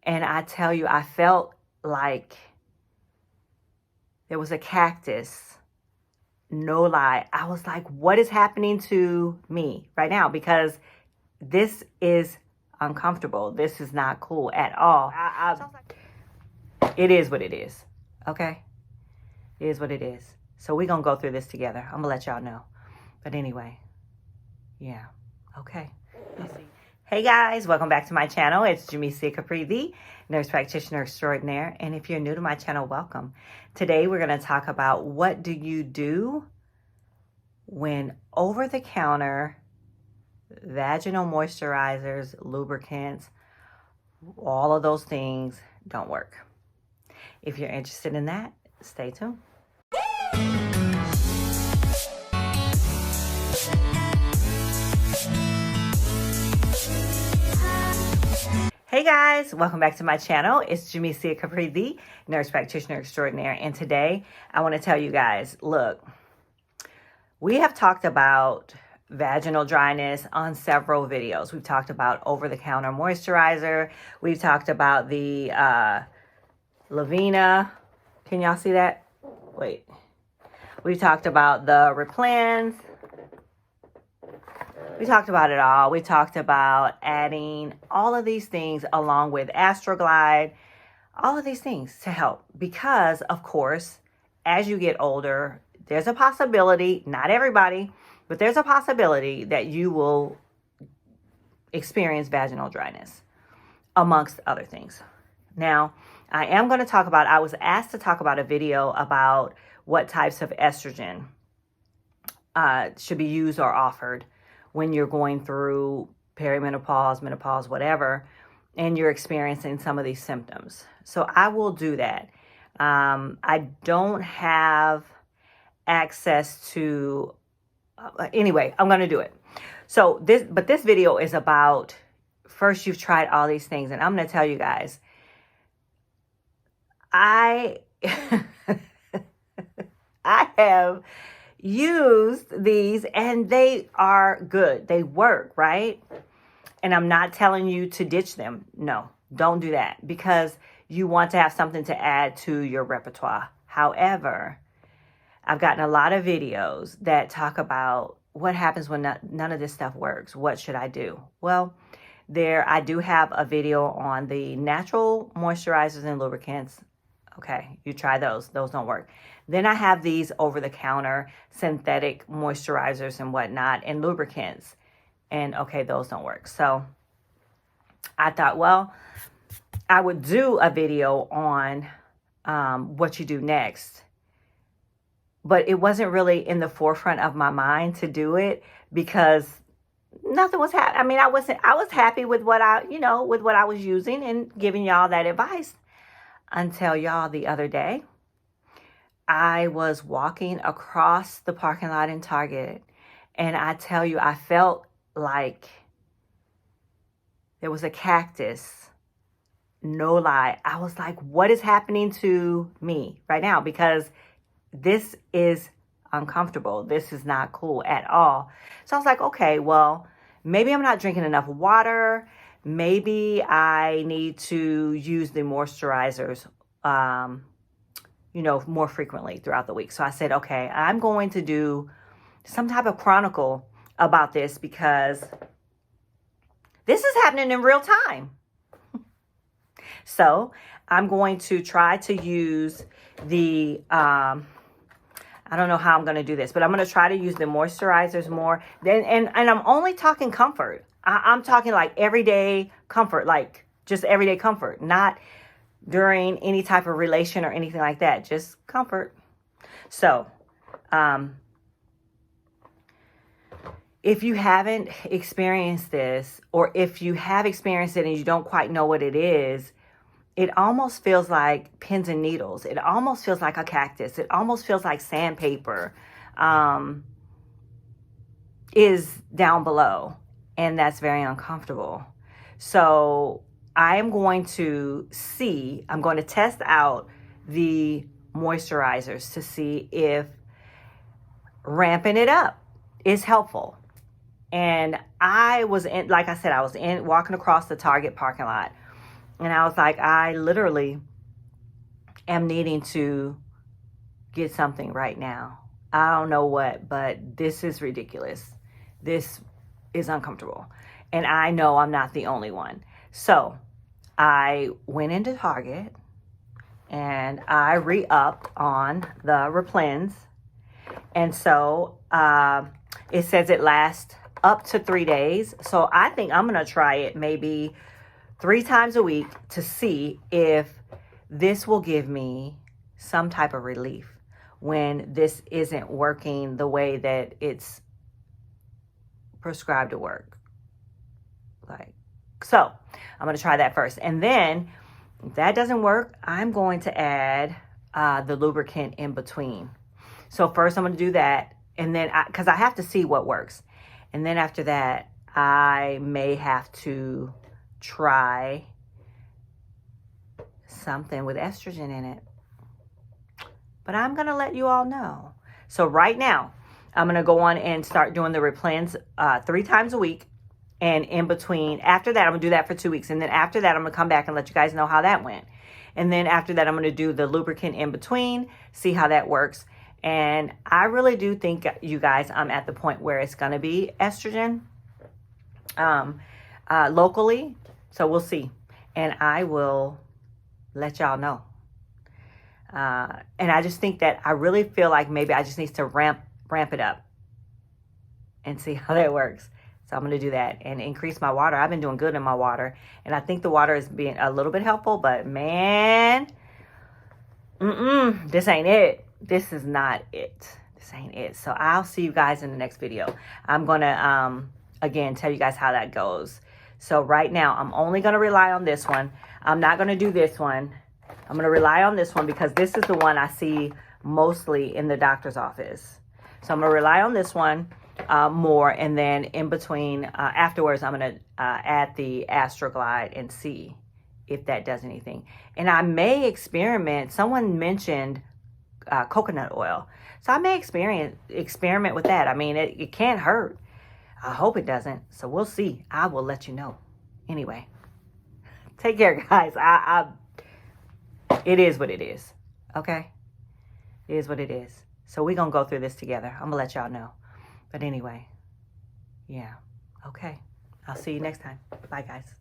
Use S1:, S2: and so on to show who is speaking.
S1: And I tell you, I felt like there was a cactus. No lie. I was like, what is happening to me right now? Because this is uncomfortable. This is not cool at all. It is what it is. Okay? It is what it is. So we're going to go through this together. I'm going to let y'all know. But anyway, yeah. Okay. Hey guys, welcome back to my channel. It's Jamesia Capri, the nurse practitioner extraordinaire. And if you're new to my channel, welcome. Today we're going to talk about what do you do when over-the-counter vaginal moisturizers, lubricants, all of those things don't work. If you're interested in that, stay tuned. Hey guys, welcome back to my channel. It's Jamesia Capri, the nurse practitioner extraordinaire. And today I want to tell you guys, look, we have talked about vaginal dryness on several videos. We've talked about over-the-counter moisturizer. We've talked about the Lavina. Can y'all see that? Wait. We've talked about the Replens. We talked about it all. We talked about adding all of these things along with Astroglide, all of these things to help. Because, of course, as you get older, there's a possibility, not everybody, but there's a possibility that you will experience vaginal dryness, amongst other things. Now, I am going to talk about, I was asked to talk about a video about what types of estrogen should be used or offered when you're going through perimenopause, menopause, whatever, and you're experiencing some of these symptoms. So I will do that. I don't have access to, anyway, I'm going to do it. So this video is about, first you've tried all these things, and I'm going to tell you guys, I have used these and they are good. They work, right? And I'm not telling you to ditch them. No, don't do that, because you want to have something to add to your repertoire. However, I've gotten a lot of videos that talk about what happens when none of this stuff works. What should I do? Well, I do have a video on the natural moisturizers and lubricants. Okay, you try those. Those don't work. Then I have these over-the-counter synthetic moisturizers and whatnot and lubricants. And okay, those don't work. So I thought, well, I would do a video on what you do next. But it wasn't really in the forefront of my mind to do it because nothing was happening. I mean, I was happy with what I was using and giving y'all that advice until y'all the other day. I was walking across the parking lot in Target, and I tell you, I felt like there was a cactus. No lie. I was like, what is happening to me right now? Because this is uncomfortable. This is not cool at all. So I was like, okay, well, maybe I'm not drinking enough water. Maybe I need to use the moisturizers more frequently throughout the week. So I said, okay, I'm going to do some type of chronicle about this because this is happening in real time. So I'm going to try to use the, I don't know how I'm going to do this, but I'm going to try to use the moisturizers more. And I'm only talking comfort. I'm talking like everyday comfort, like just everyday comfort, not during any type of relation or anything like that, just comfort. So, if you haven't experienced this, or if you have experienced it and you don't quite know what it is, it almost feels like pins and needles. It almost feels like a cactus. It almost feels like sandpaper is down below, and that's very uncomfortable. So I'm going to test out the moisturizers to see if ramping it up is helpful. And I was walking across the Target parking lot, And I was like, I literally am needing to get something right now. I don't know what, but this is ridiculous. This is uncomfortable. And I know I'm not the only one. So I went into Target and I re-upped on the Replens. And so it says it lasts up to 3 days. So I think I'm going to try it maybe 3 times a week to see if this will give me some type of relief when this isn't working the way that it's prescribed to work. So I'm going to try that first. And then if that doesn't work, I'm going to add the lubricant in between. So first I'm going to do that. And then, because I have to see what works. And then after that, I may have to try something with estrogen in it. But I'm going to let you all know. So right now, I'm going to go on and start doing the Replens 3 times a week. And in between, after that, I'm going to do that for 2 weeks. And then after that, I'm going to come back and let you guys know how that went. And then after that, I'm going to do the lubricant in between, see how that works. And I really do think, you guys, I'm at the point where it's going to be estrogen locally. So we'll see. And I will let y'all know. And I just think that I really feel like maybe I just need to ramp it up and see how that works. So I'm going to do that and increase my water. I've been doing good in my water. And I think the water is being a little bit helpful. But man, this ain't it. This is not it. This ain't it. So I'll see you guys in the next video. I'm going to, again, tell you guys how that goes. So right now, I'm only going to rely on this one. I'm not going to do this one. I'm going to rely on this one because this is the one I see mostly in the doctor's office. So I'm going to rely on this one more. And then in between, afterwards, I'm going to add the Astroglide and see if that does anything. And I may experiment. Someone mentioned coconut oil. So I may experiment with that. I mean, it can't hurt. I hope it doesn't. So we'll see. I will let you know. Anyway, take care, guys. It is what it is. Okay? It is what it is. So we're going to go through this together. I'm going to let y'all know. But anyway, yeah. Okay. I'll see you next time. Bye, guys.